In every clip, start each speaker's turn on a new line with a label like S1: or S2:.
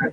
S1: A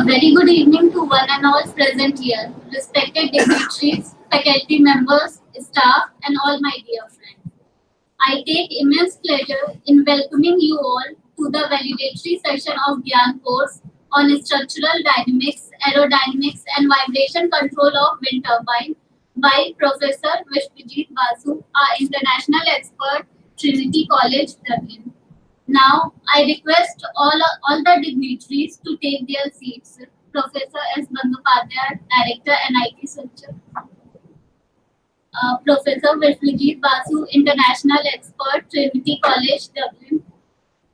S1: very good evening to one and all present here, respected dignitaries, faculty members, staff, and all my dear friends. I take immense pleasure in welcoming you all to the validatory session of Gyan course on structural dynamics, aerodynamics, and vibration control of wind turbine by Professor Vishwajit Basu, our international expert, Trinity College, Dublin. Now, I request all the dignitaries to take their seats. Professor S. Bandopadhyay, Director, NIT Silchar. Professor Vishwajit Basu, International Expert, Trinity College, Dublin.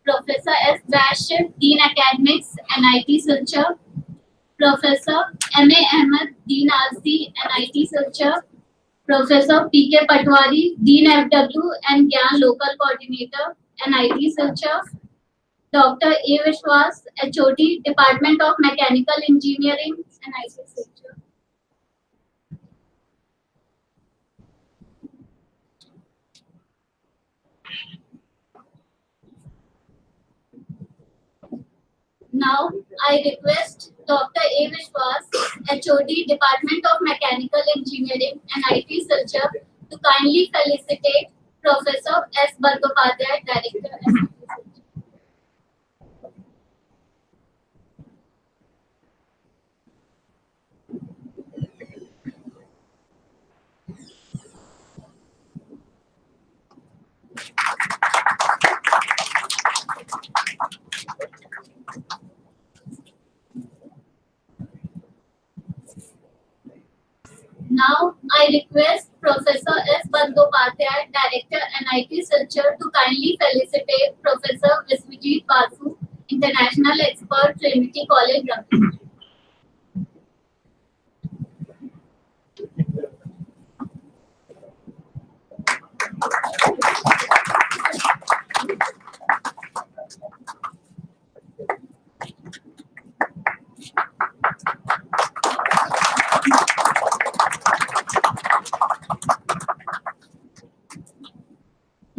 S1: Professor S. Bash, Dean Academics, NIT Silchar. Professor M.A. Ahmed, Dean RC, NIT Silchar. Professor P.K. Patwari, Dean FW and Gyan Local Coordinator, NIT Silchar. Dr. A. Vishwas, HOD, Department of Mechanical Engineering, NIT Silchar. Now, I request Dr. A. Vishwas, HOD, Department of Mechanical Engineering, NIT Silchar, to kindly felicitate Professor S. Bandopadhyay, Director, NIT Silchar. Now, I request Professor S. Bandopadhyay, Director, NIT Silchar, to kindly felicitate Professor Vishwajit Basu, International Expert, Trinity College, Dublin.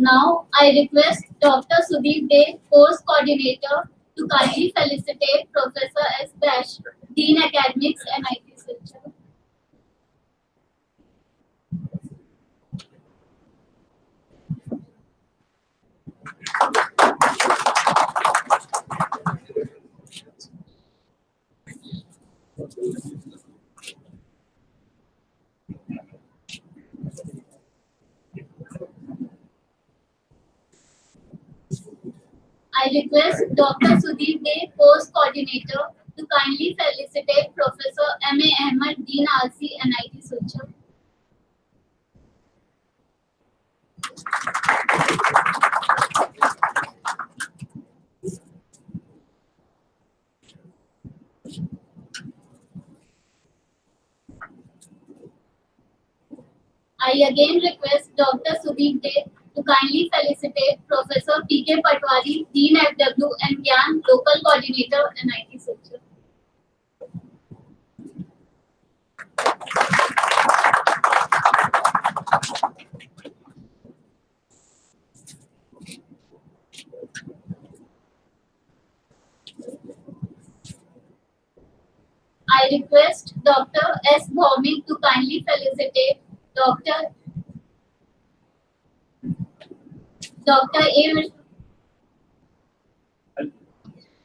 S1: Now, I request Dr. Sudeep Dey, Course Coordinator, to kindly felicitate Professor S. Bash, Dean Academics, NIT Silchar. I request Dr. Sudeep Dey, Course Coordinator, to kindly felicitate Professor M.A. Ahmed, Dean RC, NIT Silchar. I again request Dr. Sudeep Dey to kindly felicitate Professor P.K. Patwari, Dean FW and Gyan, Local Coordinator, NIT Silchar. I request Dr. S. Bhaumik to kindly felicitate Dr. A.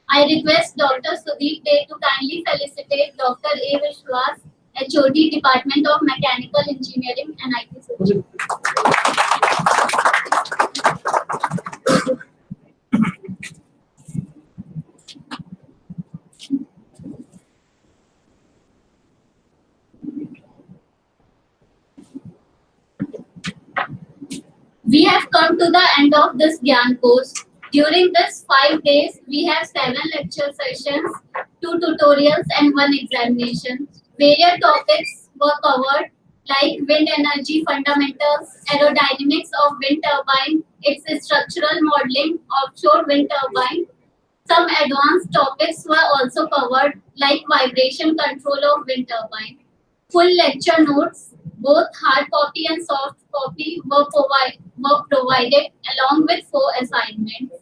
S1: I request Dr. Sudeep Dey to kindly felicitate Dr. A. Vishwas, HOD, Department of Mechanical Engineering, NIT Silchar. We have come to the end of this Gyan course. During this 5 days, we have 7 lecture sessions, 2 tutorials and 1 examination. Various topics were covered like wind energy fundamentals, aerodynamics of wind turbine, its structural modeling, offshore wind turbine. Some advanced topics were also covered like vibration control of wind turbine. Full lecture notes, both hard copy and soft copy, were provided along with 4 assignments.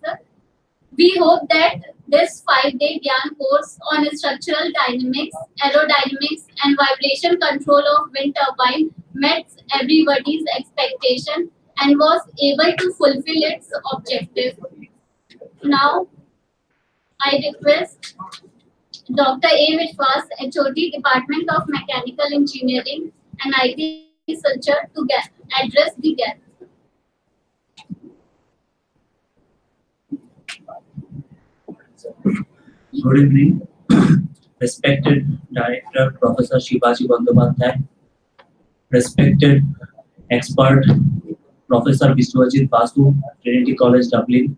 S1: We hope that this 5-day Gyan course on structural dynamics, aerodynamics, and vibration control of wind turbine met everybody's expectation and was able to fulfill its objective. Now, I request Dr. A. Vishwas, HOD, Department of Mechanical Engineering, NIT Silchar, to address the guest.
S2: Good evening, respected Director Professor Shivaji Bandyopadhyay, respected expert Professor Vishwajit Basu, Trinity College Dublin,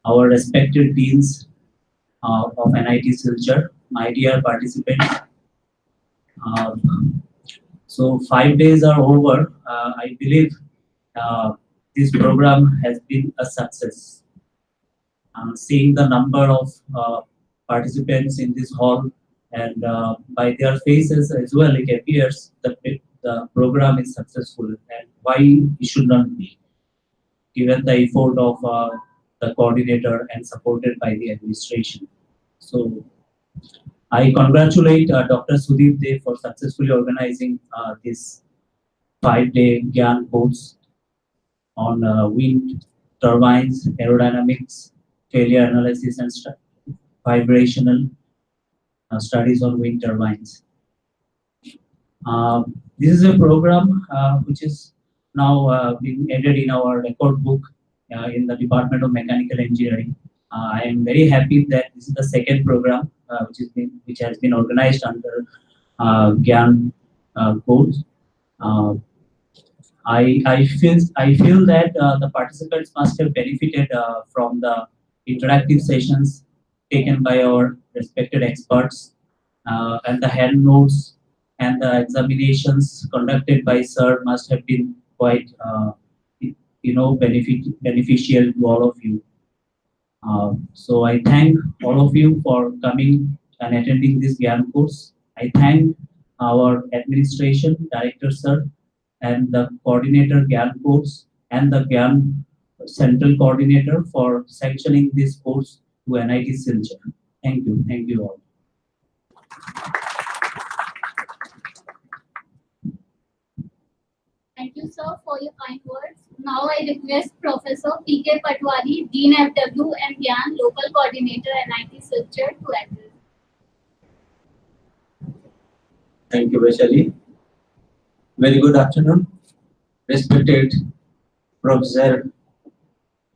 S2: our respected deans of NIT Silchar, my dear participants. So 5 days are over. I believe this program has been a success. Seeing the number of participants in this hall and by their faces as well, it appears that the program is successful, and why it should not be, given the effort of the coordinator and supported by the administration. So I congratulate Dr. Sudeep Dey for successfully organizing this 5-day Gyan course on wind turbines, aerodynamics, failure analysis, and vibrational studies on wind turbines. This is a program which is now being added in our record book in the Department of Mechanical Engineering. I am very happy that this is the second program which has been organized under Gyan course. I feel that the participants must have benefited from the interactive sessions taken by our respected experts and the hand notes and the examinations conducted by Sir must have been quite beneficial to all of you. So I thank all of you for coming and attending this Gyan course. I thank our administration, Director Sir, and the coordinator Gyan course and the Gyan central coordinator for sanctioning this course to NIT Silchar. Thank you all.
S1: Thank you, sir, for your kind words. Now I request Professor P.K. Patwari, Dean FW and Gyan, Local Coordinator, NIT Silchar, to address.
S3: Thank you, Vaishali. Very good afternoon, respected Professor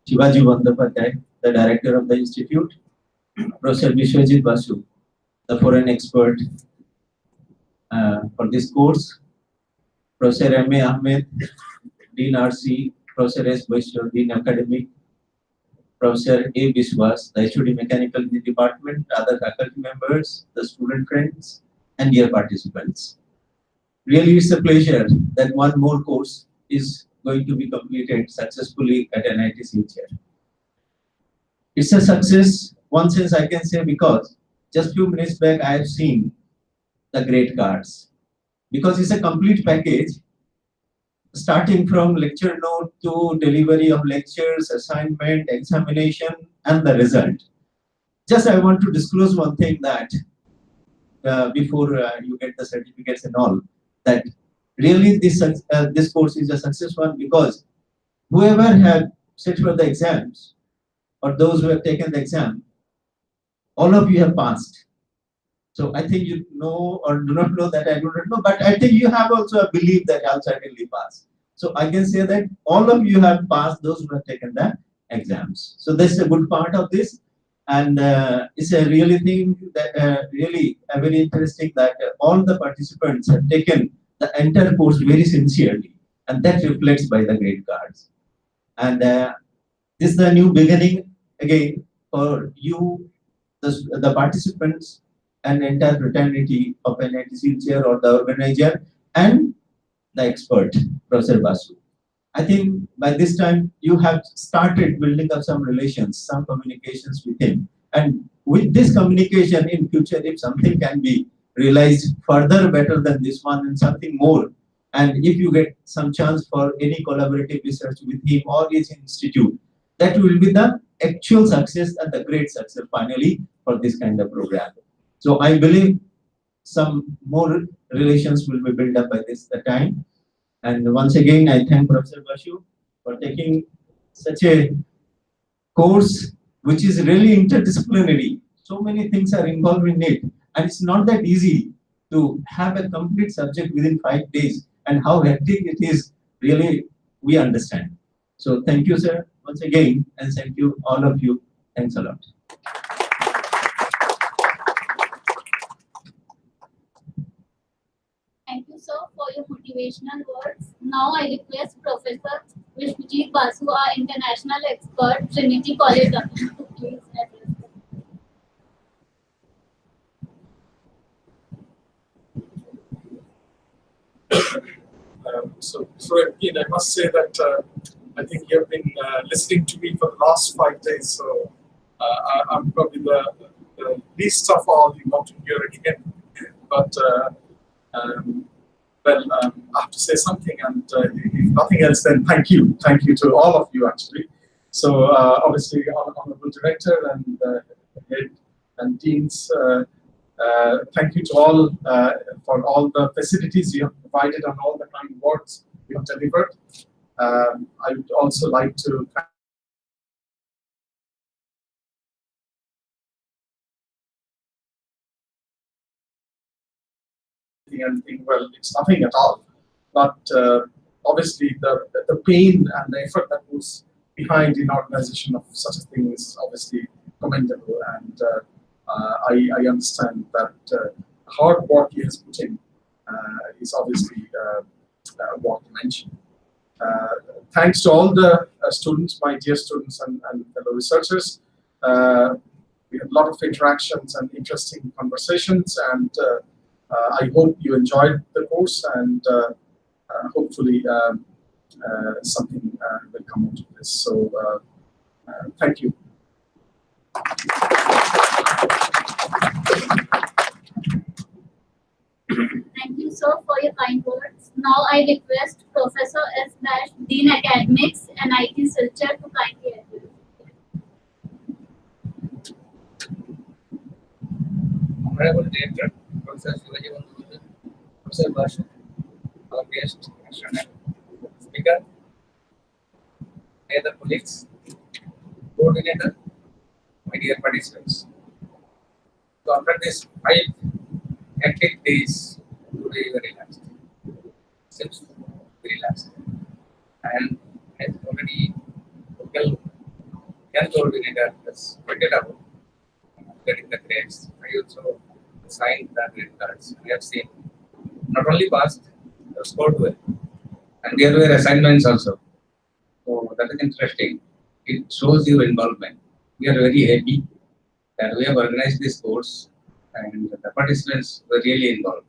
S3: Shivaji Bandyopadhyay, the Director of the Institute, Professor Vishwajit Basu, the foreign expert for this course, Professor M.A. Ahmed, Dean RC, Professor S. Vaishnav, Dean Academic, Professor A. Biswas, the HOD Mechanical in the department, other faculty members, the student friends, and dear participants. Really, it's a pleasure that one more course is going to be completed successfully at NIT Silchar. It's a success, one sense I can say, because just few minutes back I have seen the great cards. Because it's a complete package, starting from lecture note to delivery of lectures, assignment, examination, and the result. Just I want to disclose one thing that before you get the certificates and all, that really this course is a success one, because whoever have sit for the exams or those who have taken the exam, all of you have passed. So I think you know or do not know that I do not know, but I think you have also a belief that I'll certainly pass. So I can say that all of you have passed, those who have taken the exams. So this is a good part of this, and it's a really thing that really very interesting that all the participants have taken the entire course very sincerely, and that reflects by the grade cards. And this is the new beginning again for you, the participants, and entire fraternity of NIT Silchar or the organizer and the expert, Professor Basu. I think by this time you have started building up some relations, some communications with him. And with this communication in future, if something can be realized further better than this one and something more, and if you get some chance for any collaborative research with him or his institute, that will be the actual success and the great success finally for this kind of program. So I believe some more relations will be built up by the time. And once again, I thank Professor Basu for taking such a course which is really interdisciplinary. So many things are involved in it, and it's not that easy to have a complete subject within 5 days. And how hectic it is, really, we understand. So thank you, sir, once again, and thank you, all of you. Thanks a lot.
S1: Thank you, sir, for your motivational words. Now I request Professor Vishwajit Basu, our international expert, Trinity College, Dublin, to please address.
S4: So again, I must say that I think you have been listening to me for the last 5 days. So I'm probably the least of all you want to hear it again. But I have to say something, and if nothing else, then thank you to all of you actually. So obviously, honorable director and head and deans. Thank you to all for all the facilities you have provided and all the kind words you have delivered. I would also like to thank and think, well, it's nothing at all. But obviously, the pain and the effort that goes behind in organization of such a thing is obviously commendable, and I understand that hard work he has put in is obviously what you mentioned. Thanks to all the students, my dear students and fellow researchers. We had a lot of interactions and interesting conversations, and I hope you enjoyed the course, and hopefully something will come out of this. So thank you.
S1: Thank you, sir, for your kind words. Now I request Professor S. Dash, Dean Academics, NIT Silchar, to kindly address.
S5: Honorable Director, Professor Shivaji Bandhu, Professor Basu, our guest, external speaker, other colleagues, coordinator, my dear participants. So after this 5 hectic days, today very relaxed. Seems very relaxed. And as already local health coordinator has pointed out, getting the grades, I also signed the grade cards. We have seen not only passed, they have scored well. And there were assignments also. So that is interesting. It shows your involvement. We are very happy that we have organized this course and the participants were really involved.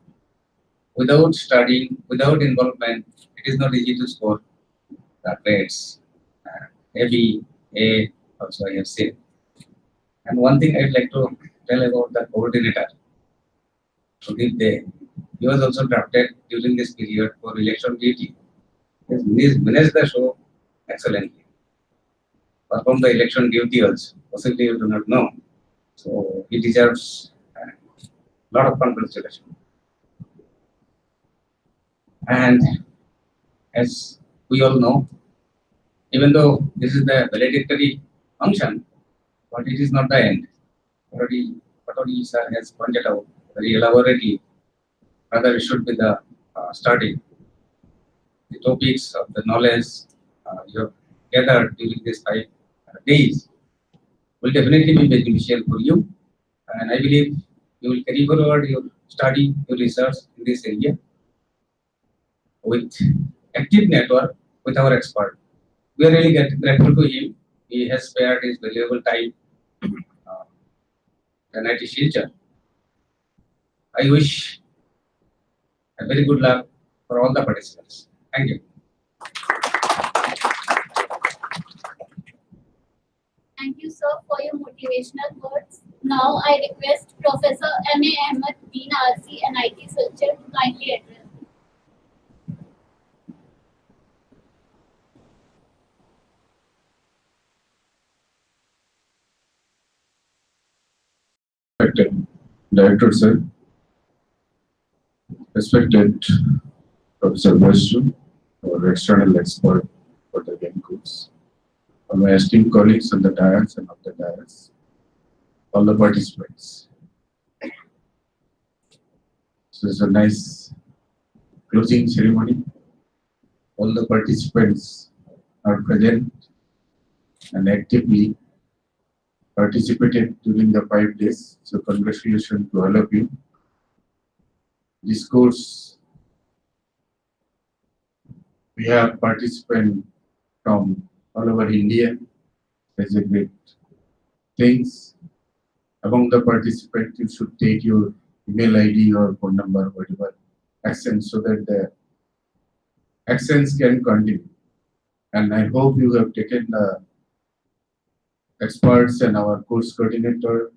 S5: Without studying, without involvement, it is not easy to score the grades. Maybe A also I have seen. And one thing I'd like to tell about the coordinator, Sudhir Day. He was also drafted during this period for election duty. He managed the show excellently. Performed the election duty also. Possibly you do not know. So he deserves a lot of congratulations. And as we all know, even though this is the valedictory function, but it is not the end. Already sir has pointed out very elaborately, rather it should be the starting. The topics of the knowledge you have gathered during these 5 days will definitely be beneficial for you. And I believe you will carry forward your study, your research in this area with active network with our expert. We are really grateful to him. He has spared his valuable time and IT future. I wish a very good luck for all the participants. Thank you.
S1: Thank you, sir, for your motivational words. Now I request Professor M.A. Ahmed, Dean RC and IT Culture to kindly address.
S6: Respected Director Sir, respected Professor Vasu, our external expert for the game course, all my esteemed colleagues on the dais and off the dais, all the participants. So it's a nice closing ceremony. All the participants are present and actively participated during the 5 days. So congratulations to all of you. This course, we have participants from all over India. That's a great things. Among the participants, you should take your email ID or phone number, whatever, accent, so that the accents can continue. And I hope you have taken the experts and our course coordinator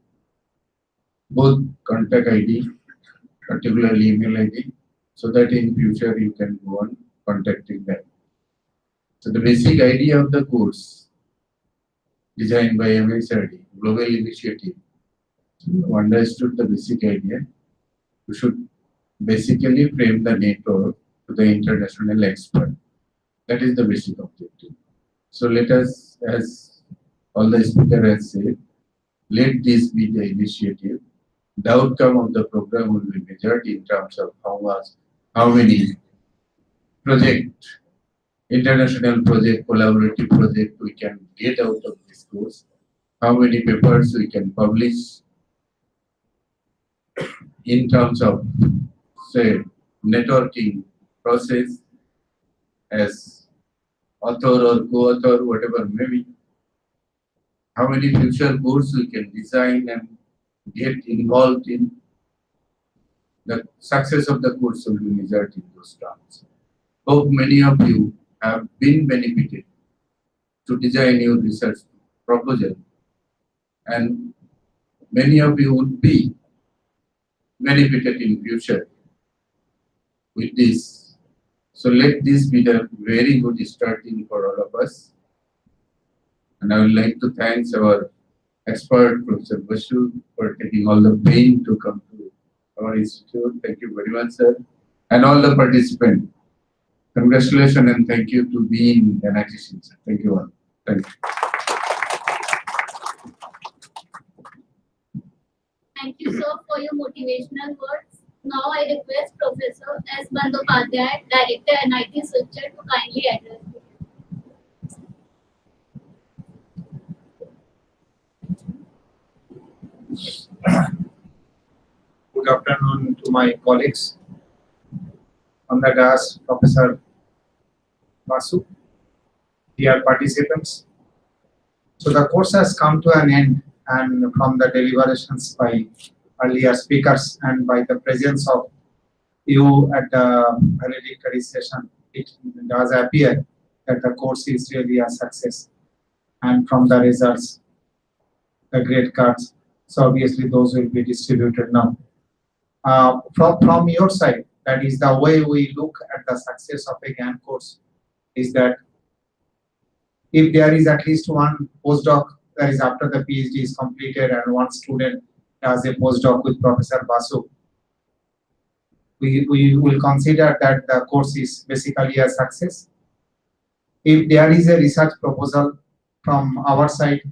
S6: both contact ID, particularly email ID, so that in future you can go on contacting them. So the basic idea of the course designed by MSRD, Global Initiative, you understood the basic idea. You should basically frame the network to the international expert. That is the basic objective. So let us, as all the speaker has said, let this be the initiative. The outcome of the program will be measured in terms of how many project, international project, collaborative project we can get out of this course, how many papers we can publish in terms of, say, networking process as author or co-author, whatever maybe, how many future courses we can design and get involved in. The success of the course will be measured in those terms. Hope many of you have been benefited to design your research proposal, and many of you would be benefited in future with this. So let this be the very good starting for all of us. And I would like to thank our expert, Professor Vasu, for taking all the pain to come to our institute. Thank you very much, sir. And all the participants. Congratulations and thank you to be in NIT, sir. Thank you all. Thank you.
S1: Thank you, sir, for your motivational words. Now I request Professor S. Bandyopadhyay, Director NIT Silchar, to kindly address.
S4: Good
S7: good afternoon to my colleagues. On the dais, Professor Basu, dear participants. So the course has come to an end, and from the deliberations by earlier speakers and by the presence of you at the valedictory session, it does appear that the course is really a success. And from the results, the grade cards, so obviously those will be distributed now. From your side, that is the way we look at the success of a GAN course, is that if there is at least one postdoc, that is after the PhD is completed, and one student does a postdoc with Professor Basu, we will consider that the course is basically a success. If there is a research proposal from our side,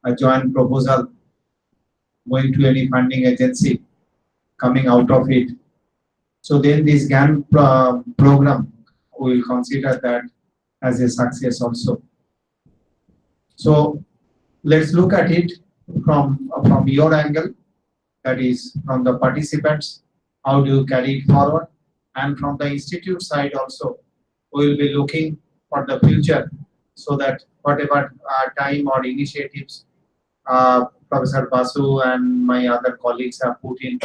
S7: a joint proposal going to any funding agency coming out of it, so then this GAN program, we will consider that as a success also. So let's look at it from your angle, that is from the participants, how do you carry it forward, and from the institute side also, we will be looking for the future, so that whatever time or initiatives Professor Basu and my other colleagues have put in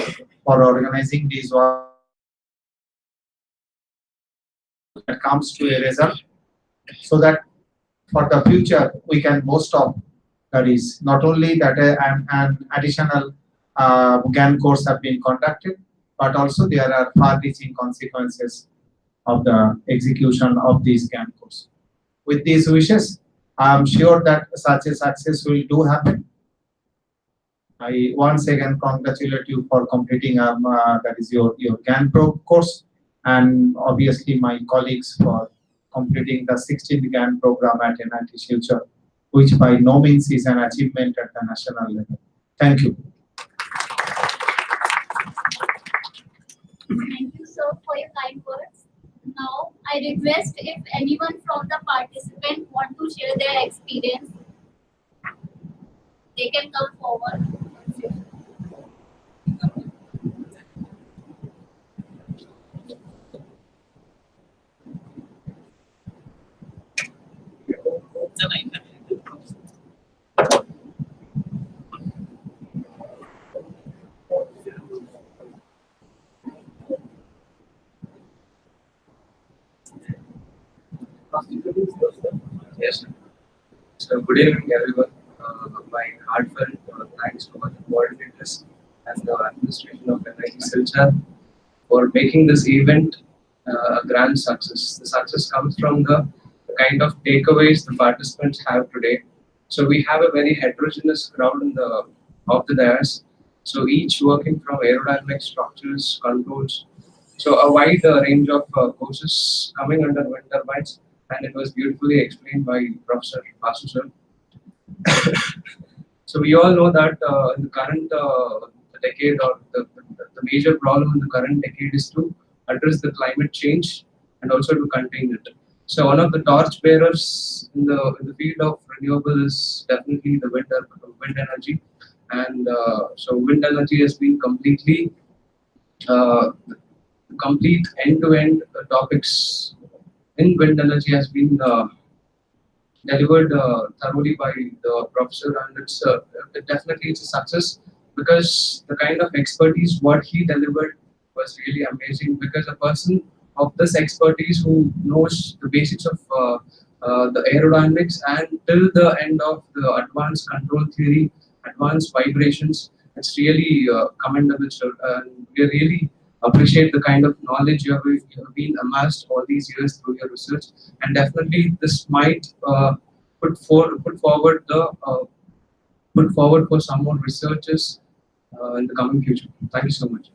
S7: for organizing these work, that comes to a result, so that for the future we can boast of, that is not only that an additional GAN course have been conducted, but also there are far-reaching consequences of the execution of this GAN course. With these wishes, I am sure that such a success will do happen. I once again congratulate you for completing that is your GAN Pro course, and obviously my colleagues for completing the 16th GAN program at NIT Silchar, which by no means is an achievement at the national level. Thank you.
S1: Thank you, sir, for your kind words. Now, I request if anyone from the participant want to share their experience, they can come forward.
S5: Yes. So good evening, everyone. My heartfelt thanks to the coordinators and the administration of NIT Silchar for making this event a grand success. The success comes from the kind of takeaways the participants have today. So we have a very heterogeneous crowd in the of the dais. So each working from aerodynamic structures, controls. So a wide range of courses coming under wind turbines, and it was beautifully explained by Professor Basu sir. So we all know that in the current decade, or the major problem in the current decade is to address the climate change and also to contain it. So one of the torch bearers in the field of renewable is definitely the wind energy, and so wind energy has been completely complete end-to-end topics in wind energy has been delivered thoroughly by the professor, and it definitely it's a success, because the kind of expertise what he delivered was really amazing, because a person of this expertise who knows the basics of the aerodynamics and till the end of the advanced control theory, advanced vibrations, it's really commendable, sir. And we really appreciate the kind of knowledge you have been amassed all these years through your research, and definitely this might put forward for some more researchers in the coming future. Thank you so much.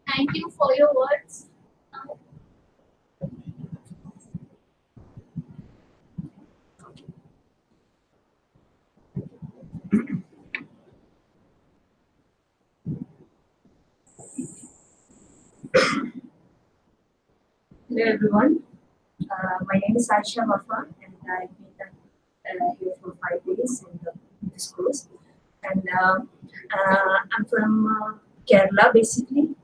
S1: Thank you for your words.
S8: Hello everyone. My name is Aisha Wafa, and I've been here for 5 days in this course. And I'm from Kerala, basically,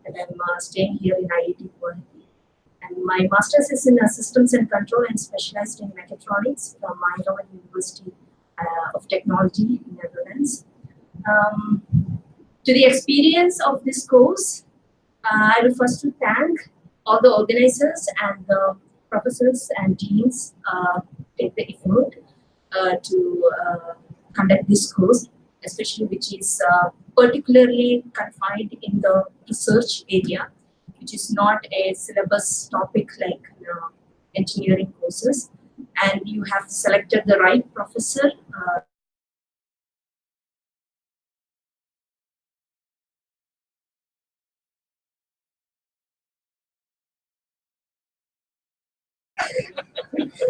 S8: and I'm staying here in IIT Guwahati. And my master's is in systems and control and specialized in mechatronics from Eindhoven University of Technology in Netherlands. To the experience of this course, I will first to thank all the organizers and the professors and deans take the effort to conduct this course, especially which is particularly confined in the research area, which is not a syllabus topic like engineering courses. And you have selected the right professor.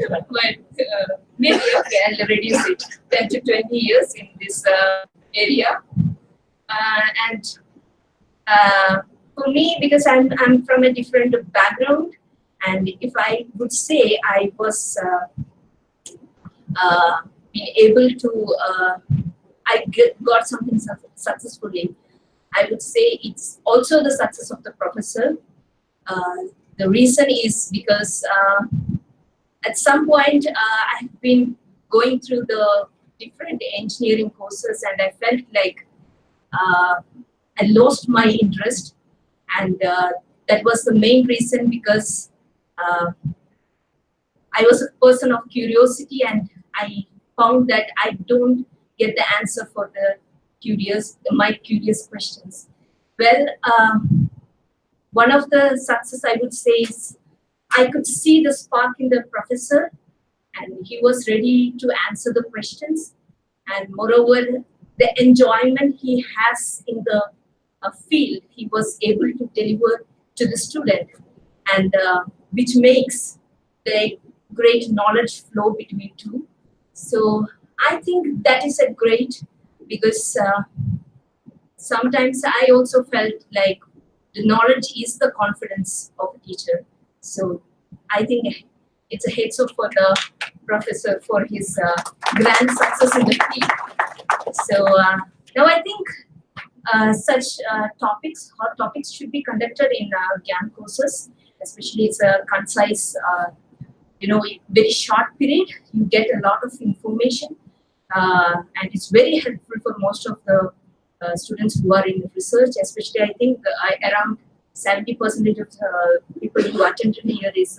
S8: But maybe okay, I'll reduce it 10 to 20 years in this area. And for me, because I'm from a different background, and if I would say I was being able to, got something successfully, I would say it's also the success of the professor. The reason is because at some point I've been going through the different engineering courses, and I felt like I lost my interest, and that was the main reason, because I was a person of curiosity, and I found that I don't get the answer for my curious questions. Well, one of the success I would say is I could see the spark in the professor, and he was ready to answer the questions. And moreover, the enjoyment he has in the field, he was able to deliver to the student, and which makes the great knowledge flow between two. So I think that is a great, because sometimes I also felt like the knowledge is the confidence of a teacher. So I think it's a heads up for the professor for his grand success in the field. So now I think such hot topics should be conducted in GAN courses, especially it's a concise, very short period. You get a lot of information, and it's very helpful for most of the students who are in research, especially I think around 70% of people who attended here is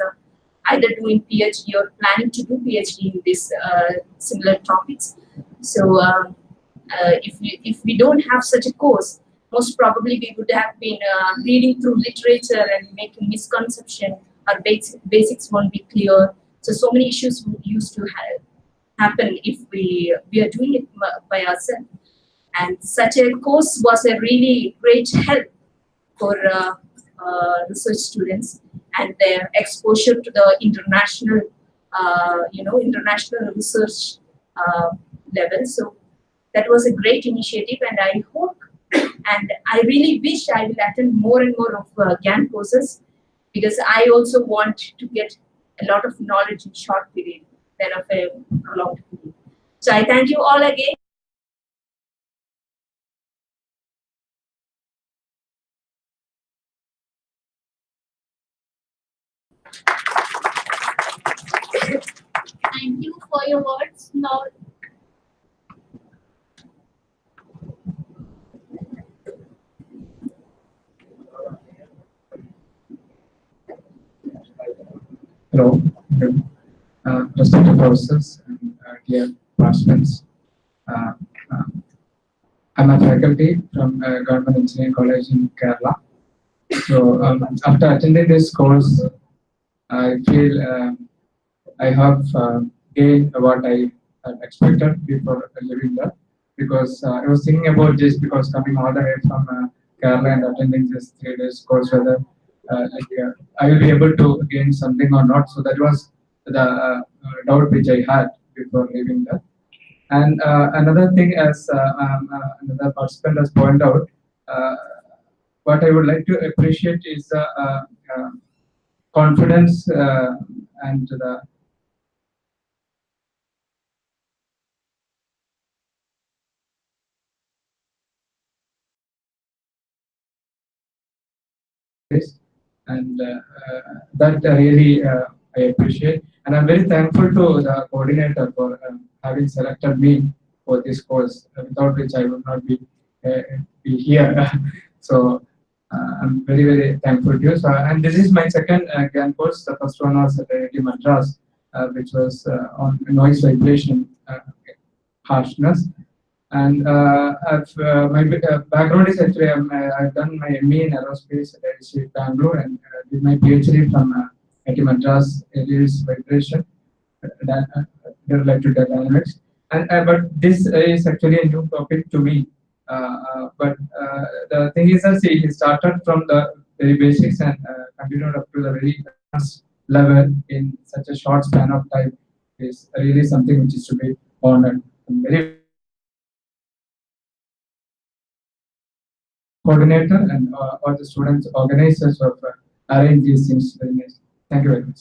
S8: either doing PhD or planning to do PhD in these similar topics. So if we don't have such a course, most probably we would have been reading through literature and making misconception. Our basics won't be clear. So many issues used to happen if we are doing it by ourselves. And such a course was a really great help for research students and their exposure to the international, international research level. So that was a great initiative, and I hope, and I really wish I will attend more and more of GAN courses, because I also want to get a lot of knowledge in short period than of a prolonged period. So I thank you all again.
S1: Thank you for your words. Now,
S9: Hello, respected professors and dear classmates. I'm a faculty from Government Engineering College in Kerala. So after attending this course, I feel I have gained what I had expected before leaving there, because I was thinking about this, because coming all the way from Kerala and attending this 3 days course, whether I will be able to gain something or not. So that was the doubt which I had before leaving there. And another thing, as another participant has pointed out, what I would like to appreciate is confidence and the and that really I appreciate. And I'm very thankful to the coordinator for having selected me for this course, without which I would not be here. So I'm very thankful to you. So, and this is my second GAN course. The first one was at IIT Madras, which was on noise vibration harshness. And background is actually I've done my ME in aerospace at IIT Bangalore and did my PhD from IIT Madras. It is vibration related to dynamics. And but this is actually a new topic to me. But the thing is that he started from the very basics and continued up to the very advanced level in such a short span of time is really something which is to be honored. I'm very coordinator and all the students, organizers of arrange these things very nice. Thank you very much.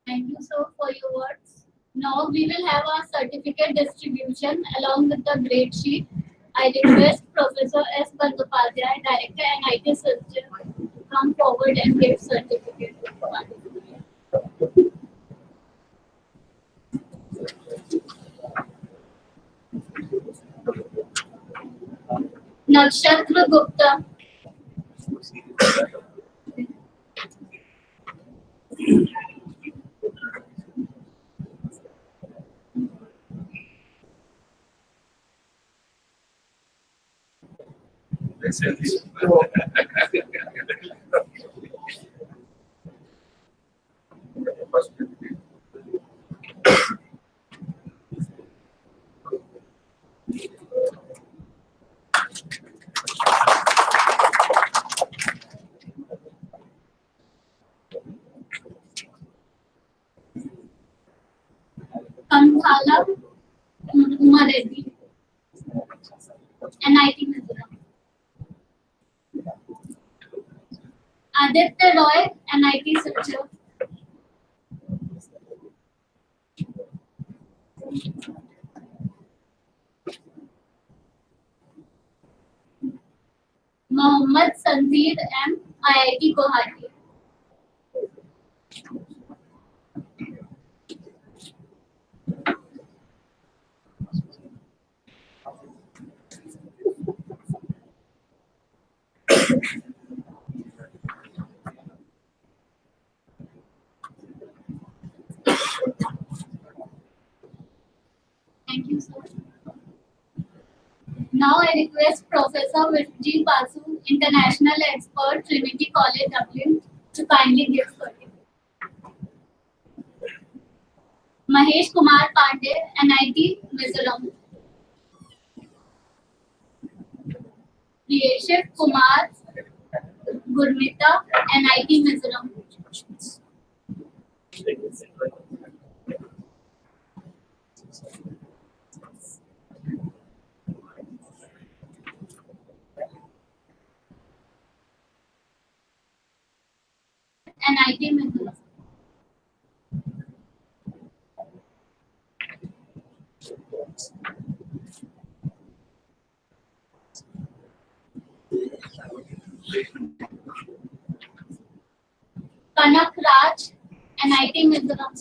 S1: Thank you, sir, for your words. Now we will have our certificate distribution along with the grade sheet. I request Professor S. Bandyopadhyay, Director NIT System, to come forward and give certificate to participants. Nakshatra Gupta. Kamthala Umareddy, NIT Mizoram. Aditya Roy, NIT Silchar. Mohammad Sanzeer M, IIT Guwahati. Thank you, sir. Now I request Professor Vijay Basu, International Expert, Trinity College, Dublin, to kindly give certificate. Mahesh Kumar Pandey, NIT Mizoram. Yeshiv Kumar Gurmita, NIT Mizoram. NIT Mizoram. Kanak Raj, NIT Mizoram.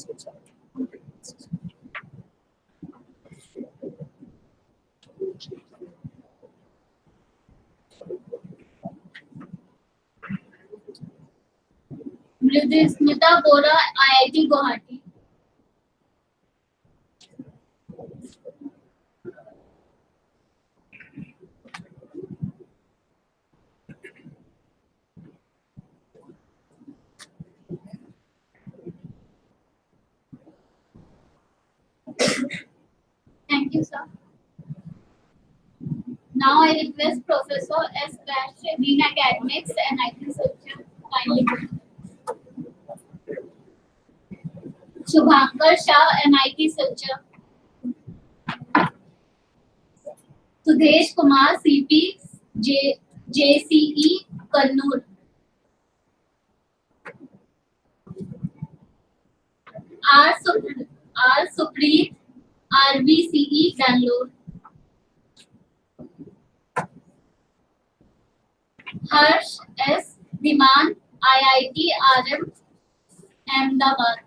S1: Smita Bora, IIT Guwahati. Thank you, sir. Now I request Professor S. Bash, Dean Academics, NIT Silchar, kindly. Shubhankar Shah, NIT Silchar. Sudhesh Kumar, CP, JCE, Kannur. R. Supreet, RVCE, Bangalore. Harsh S. Diman, IIT RM, Ahmedabad.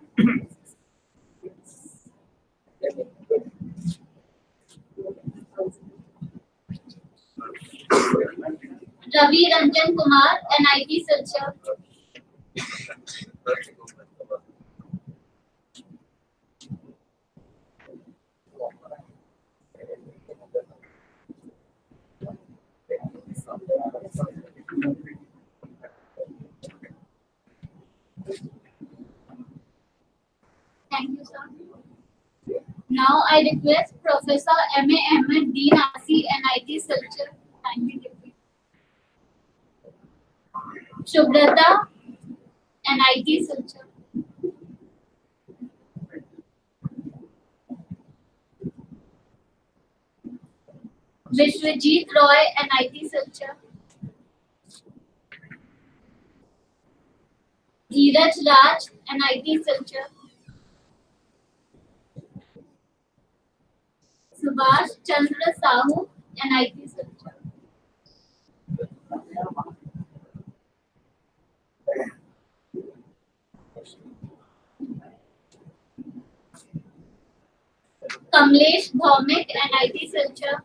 S1: Ravi Ranjan Kumar, NIT Silchar. Thank you, sir. Now I request Professor M.A. Ahmed, Dean RC, NIT Silchar. Kindly repeat. Shubhrata, NIT Silchar. Vishwajit Roy, NIT Silchar. Dheeraj Raj, NIT Silchar. Subhash Chandra Sahu, NIT Silchar. Kamlesh Bhaumik, NIT Silchar.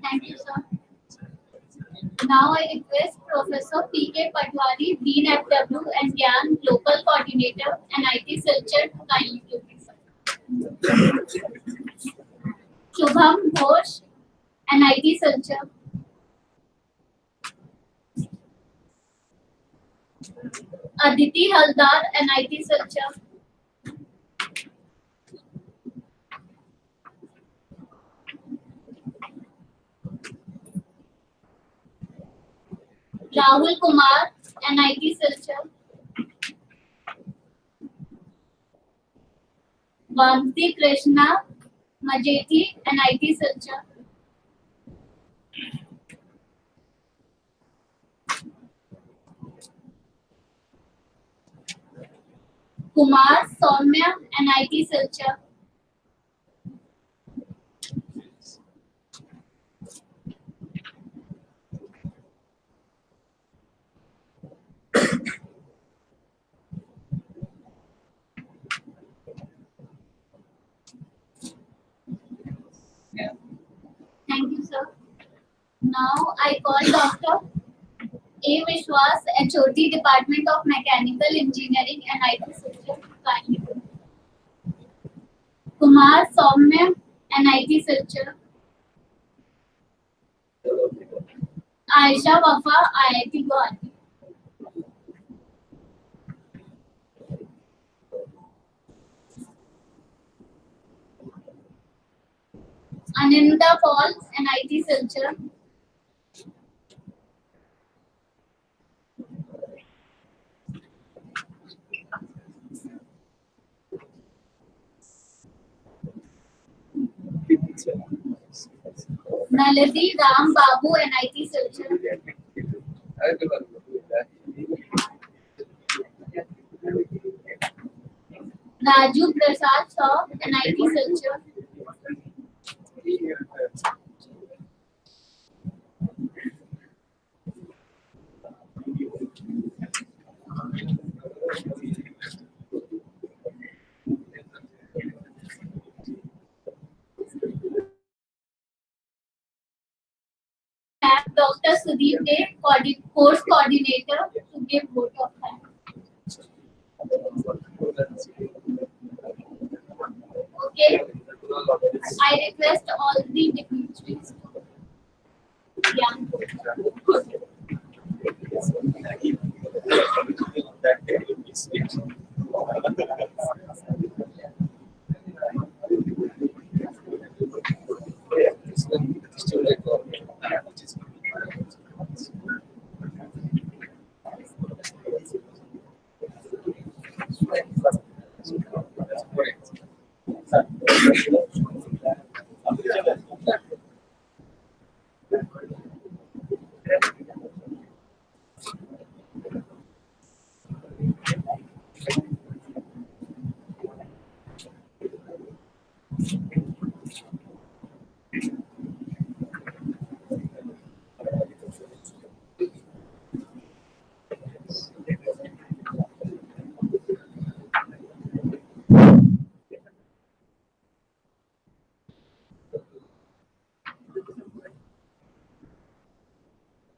S1: Thank you, sir. Now I request Professor P.K. Patwari, Dean FW and Gyan, Local Coordinator, NIT Silchar, to kindly give me, sir. Shubham Ghosh, NIT Silchar. Aditi Haldar, NIT Silchar. Rahul Kumar, NIT Silchar. Vansi Krishna Majeti, NIT Silchar. Kumar Soumya, NIT Silchar. Thank you, sir. Now I call Dr. A. Vishwas, HOD, Department of Mechanical Engineering, NIT Silchar. Kindly. Kumar Soumya, NIT Silchar. Aisha Wafa, IIT Guwahati. Ananda Paul, NIT Silchar. Naledi Ram Babu, NIT Silchar. Raju Prasad Shaw, NIT Silchar. Have Dr. Sudeep Dey, Course Coordinator, to give vote of thanks. Okay. I request all the dignitaries to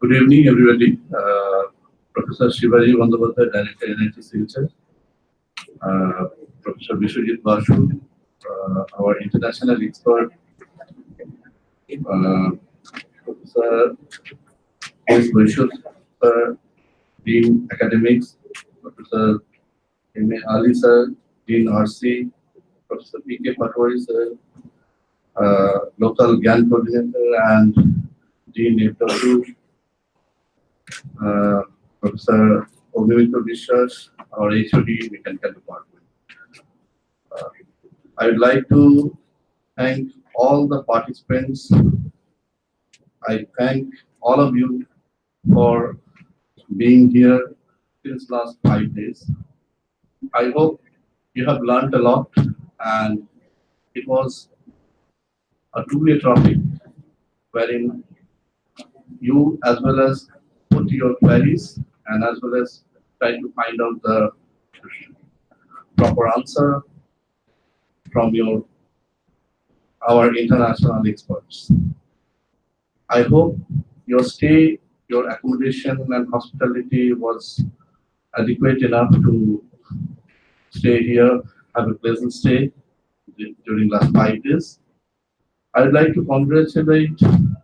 S6: Good evening, everybody. Professor Shivaji Bandyopadhyay, Director NIT Silchar, Professor Vishwajit Basu, our international expert, Professor S. Vaishur, Dean Academics, Professor M. A. Ali sir, Dean RC, Professor P. K. Patwari sir, local GAN coordinator and Dean FW, Professor Ognimitro Vishwas, our HOD Mechanical Department. I would like to thank all the participants. I thank all of you for being here since last 5 days. I hope you have learned a lot, and it was a two-way traffic wherein you as well as put your queries and as well as try to find out the proper answer from our international experts. I hope your stay, your accommodation and hospitality was adequate enough to stay here, have a pleasant stay during last 5 days. I would like to congratulate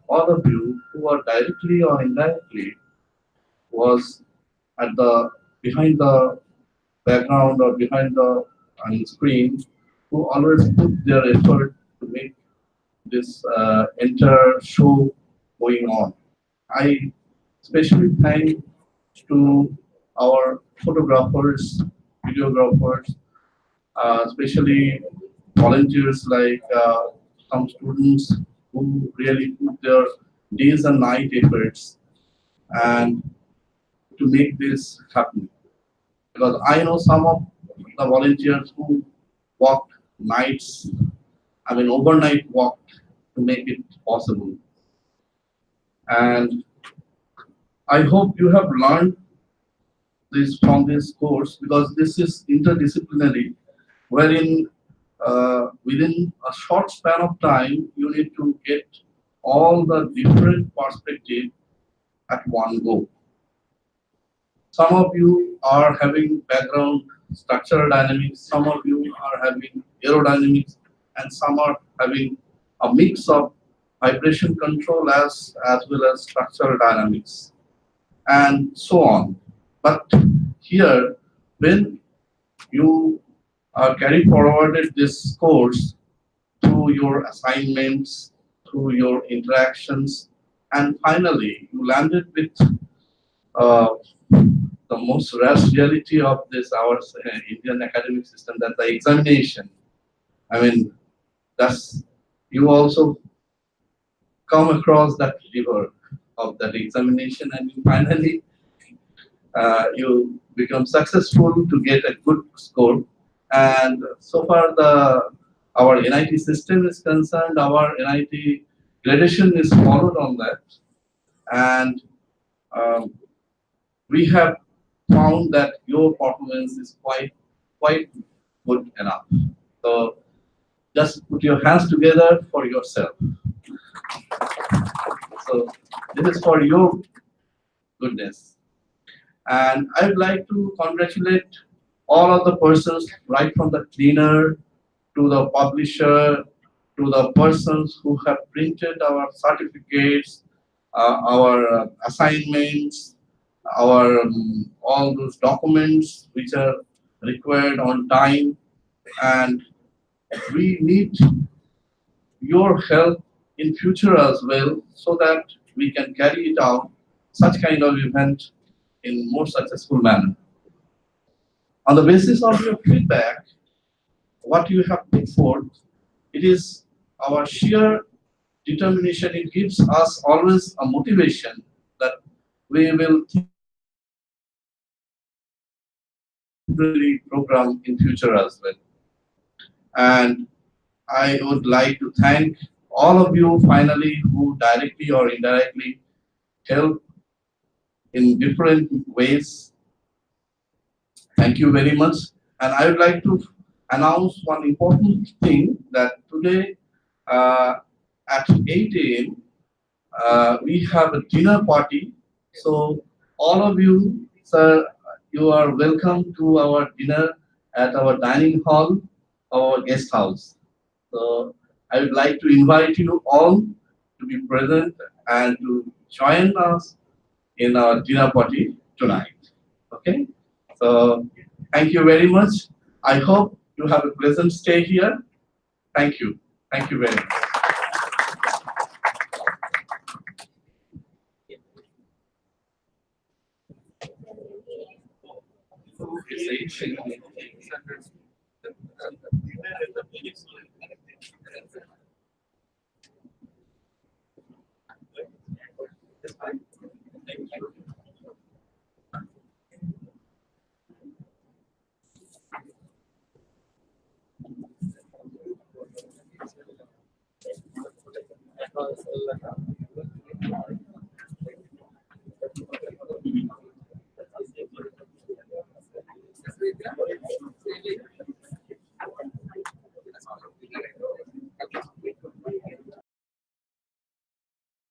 S6: all of you who are directly or indirectly was at the behind the background or behind the screen, who always put their effort to make this entire show going on. I especially thank to our photographers, videographers, especially volunteers like some students who really put their days and night efforts and to make this happen. Because I know some of the volunteers who walked nights, overnight walked to make it possible. And I hope you have learned this from this course, because this is interdisciplinary, wherein within a short span of time, you need to get all the different perspectives at one go. Some of you are having background structural dynamics, some of you are having aerodynamics, and some are having a mix of vibration control as well as structural dynamics, and so on. But here, when you carry forwarded this course through your assignments, through your interactions, and finally you landed with the most rash reality of this our Indian academic system, that the examination. That's you also come across that river of that examination, and you finally you become successful to get a good score. And so far our NIT system is concerned, our NIT gradation is followed on that, and we have found that your performance is quite good enough. So just put your hands together for yourself. So this is for your goodness. And I'd like to congratulate all of the persons, right from the cleaner to the publisher to the persons who have printed our certificates, our assignments, our all those documents which are required on time, and we need your help in future as well, so that we can carry it out such kind of event in more successful manner. On the basis of your feedback, what you have put forth, it is our sheer determination. It gives us always a motivation that we will program in future as well. And I would like to thank all of you finally who directly or indirectly help in different ways. Thank you very much. And I would like to announce one important thing, that today at 8 a.m. We have a dinner party. So all of you, sir, you are welcome to our dinner at our dining hall, our guest house. So I would like to invite you all to be present and to join us in our dinner party tonight. Okay? So thank you very much. I hope you have a pleasant stay here. Thank you. Thank you very much.